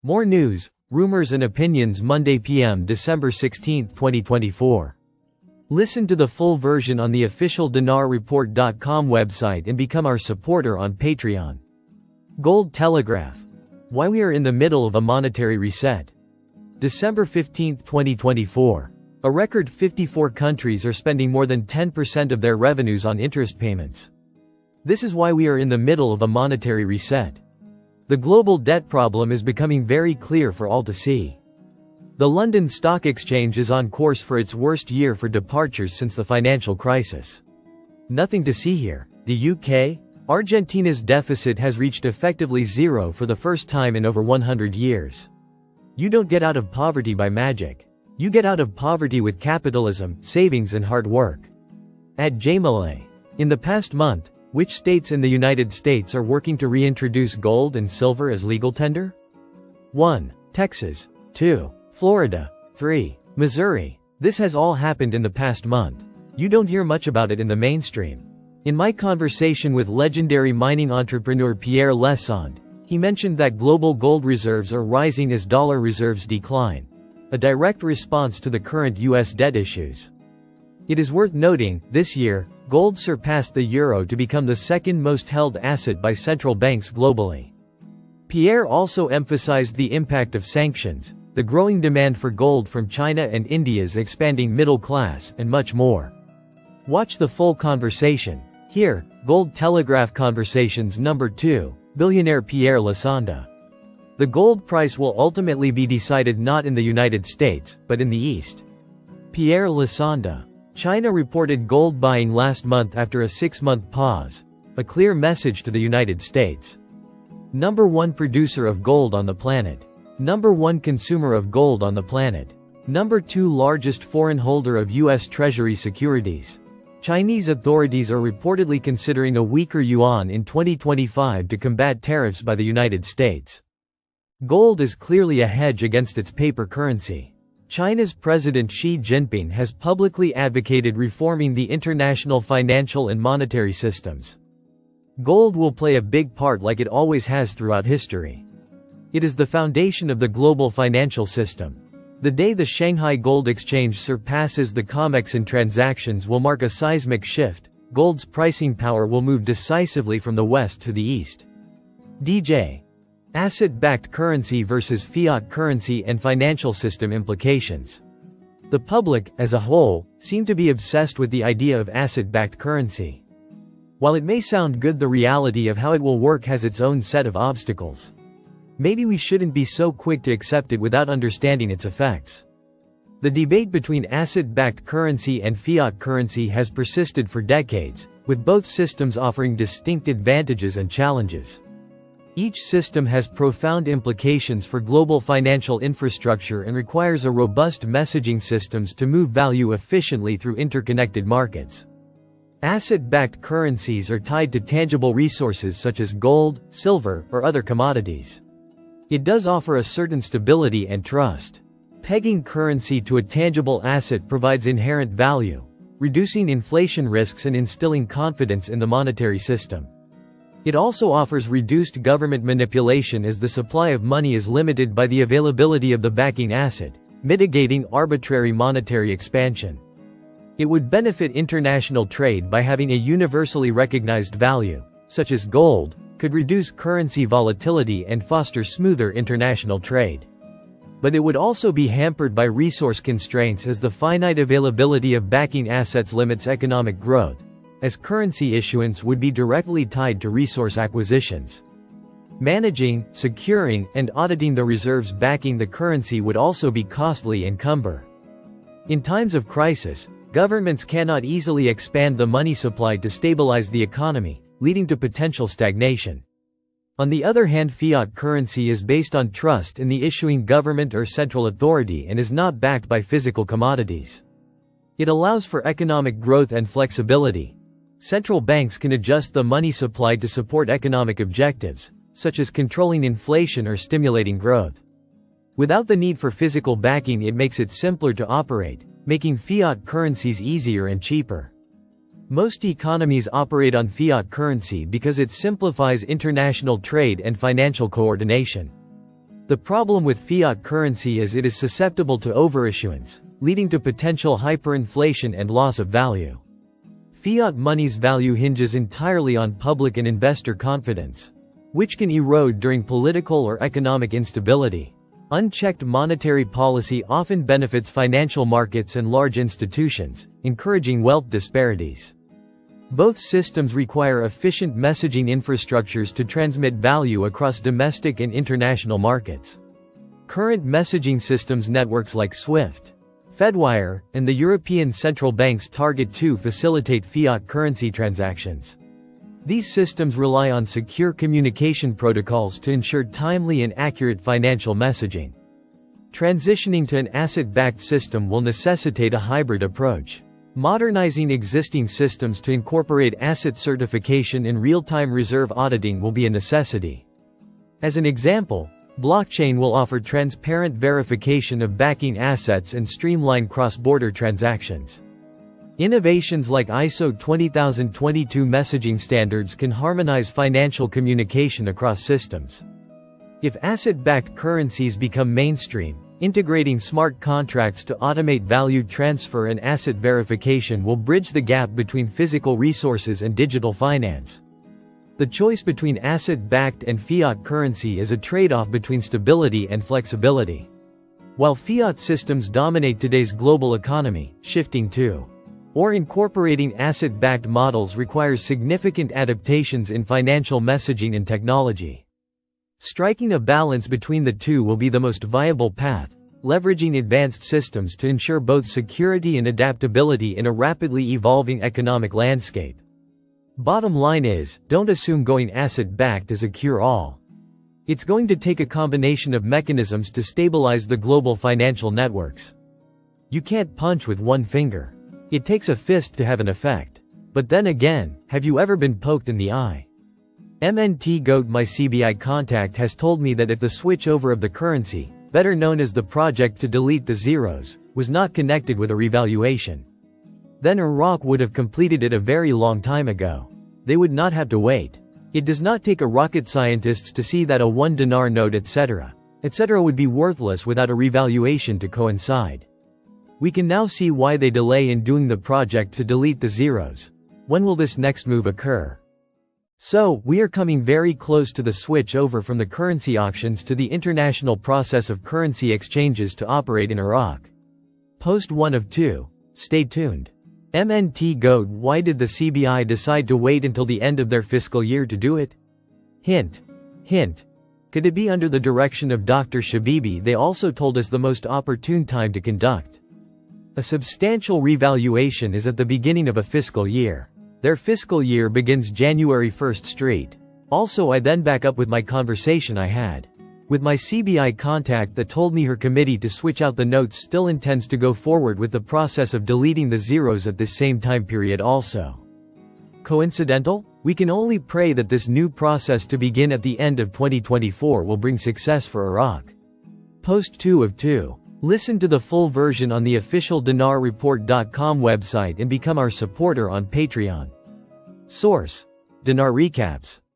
More news, rumors and opinions Monday PM December 16, 2024. Listen to the full version on the official dinarreport.com website and become our supporter on Patreon. Gold Telegraph. Why we are in the middle of a monetary reset. December 15, 2024. A record 54 countries are spending more than 10% of their revenues on interest payments. This is why we are in the middle of a monetary reset. The global debt problem is becoming very clear for all to see. The London Stock Exchange is on course for its worst year for departures since the financial crisis. Nothing to see here. The UK? Argentina's deficit has reached effectively zero for the first time in over 100 years. You don't get out of poverty by magic. You get out of poverty with capitalism, savings and hard work. At Jmalay. In the past month, which states in the United States are working to reintroduce gold and silver as legal tender? 1. Texas. 2. Florida. 3. Missouri. This has all happened in the past month. You don't hear much about it in the mainstream. In my conversation with legendary mining entrepreneur Pierre Lesond, he mentioned that global gold reserves are rising as dollar reserves decline, a direct response to the current U.S. debt issues. It is worth noting, this year, gold surpassed the euro to become the second most held asset by central banks globally. Pierre also emphasized the impact of sanctions, the growing demand for gold from China and India's expanding middle class, and much more. Watch the full conversation. Here, Gold Telegraph Conversations Number 2, Billionaire Pierre Lesond. The gold price will ultimately be decided not in the United States, but in the East. Pierre Lesond. China reported gold buying last month after a 6-month pause, a clear message to the United States. Number 1 producer of gold on the planet. Number 1 consumer of gold on the planet. Number 2 largest foreign holder of U.S. Treasury securities. Chinese authorities are reportedly considering a weaker yuan in 2025 to combat tariffs by the United States. Gold is clearly a hedge against its paper currency. China's President Xi Jinping has publicly advocated reforming the international financial and monetary systems. Gold will play a big part like it always has throughout history. It is the foundation of the global financial system. The day the Shanghai Gold Exchange surpasses the COMEX in transactions will mark a seismic shift. Gold's pricing power will move decisively from the west to the east. DJ. Asset-backed currency versus fiat currency and financial system implications. The public, as a whole, seem to be obsessed with the idea of asset-backed currency. While it may sound good, the reality of how it will work has its own set of obstacles. Maybe we shouldn't be so quick to accept it without understanding its effects. The debate between asset-backed currency and fiat currency has persisted for decades, with both systems offering distinct advantages and challenges. Each system has profound implications for global financial infrastructure and requires a robust messaging systems to move value efficiently through interconnected markets. Asset-backed currencies are tied to tangible resources such as gold, silver, or other commodities. It does offer a certain stability and trust. Pegging currency to a tangible asset provides inherent value, reducing inflation risks and instilling confidence in the monetary system. It also offers reduced government manipulation as the supply of money is limited by the availability of the backing asset, mitigating arbitrary monetary expansion. It would benefit international trade by having a universally recognized value, such as gold, could reduce currency volatility and foster smoother international trade. But it would also be hampered by resource constraints as the finite availability of backing assets limits economic growth, as currency issuance would be directly tied to resource acquisitions. Managing, securing, and auditing the reserves backing the currency would also be costly and cumbersome. In times of crisis, governments cannot easily expand the money supply to stabilize the economy, leading to potential stagnation. On the other hand, fiat currency is based on trust in the issuing government or central authority and is not backed by physical commodities. It allows for economic growth and flexibility. Central banks can adjust the money supply to support economic objectives, such as controlling inflation or stimulating growth. Without the need for physical backing, it makes it simpler to operate, making fiat currencies easier and cheaper. Most economies operate on fiat currency because it simplifies international trade and financial coordination. The problem with fiat currency is it is susceptible to overissuance, leading to potential hyperinflation and loss of value. Fiat money's value hinges entirely on public and investor confidence, which can erode during political or economic instability. Unchecked monetary policy often benefits financial markets and large institutions, encouraging wealth disparities. Both systems require efficient messaging infrastructures to transmit value across domestic and international markets. Current messaging systems networks like SWIFT, Fedwire, and the European Central Bank's Target 2 facilitate fiat currency transactions. These systems rely on secure communication protocols to ensure timely and accurate financial messaging. Transitioning to an asset-backed system will necessitate a hybrid approach. Modernizing existing systems to incorporate asset certification and real-time reserve auditing will be a necessity. As an example, blockchain will offer transparent verification of backing assets and streamline cross-border transactions. Innovations like ISO 20022 messaging standards can harmonize financial communication across systems. If asset-backed currencies become mainstream, integrating smart contracts to automate value transfer and asset verification will bridge the gap between physical resources and digital finance. The choice between asset-backed and fiat currency is a trade-off between stability and flexibility. While fiat systems dominate today's global economy, shifting to or incorporating asset-backed models requires significant adaptations in financial messaging and technology. Striking a balance between the two will be the most viable path, leveraging advanced systems to ensure both security and adaptability in a rapidly evolving economic landscape. Bottom line is, don't assume going asset-backed is a cure-all. It's going to take a combination of mechanisms to stabilize the global financial networks. You can't punch with one finger. It takes a fist to have an effect. But then again, have you ever been poked in the eye? MNT Goat, my CBI contact, has told me that if the switchover of the currency, better known as the project to delete the zeros, was not connected with a revaluation, then Iraq would have completed it a very long time ago. They would not have to wait. It does not take a rocket scientist to see that a 1 dinar note etc. would be worthless without a revaluation to coincide. We can now see why they delay in doing the project to delete the zeros. When will this next move occur? So, we are coming very close to the switch over from the currency auctions to the international process of currency exchanges to operate in Iraq. Post 1 of 2. Stay tuned. MNT Goat, why did the CBI decide to wait until the end of their fiscal year to do it? Hint. Hint. Could it be under the direction of Dr. Shabibi? They also told us the most opportune time to conduct a substantial revaluation is at the beginning of a fiscal year. Their fiscal year begins January 1st Street. Also, I then back up with my conversation I had with my CBI contact that told me her committee to switch out the notes still intends to go forward with the process of deleting the zeros at this same time period also. Coincidental? We can only pray that this new process to begin at the end of 2024 will bring success for Iraq. Post 2 of 2. Listen to the full version on the official dinarreport.com website and become our supporter on Patreon. Source: Dinar Recaps.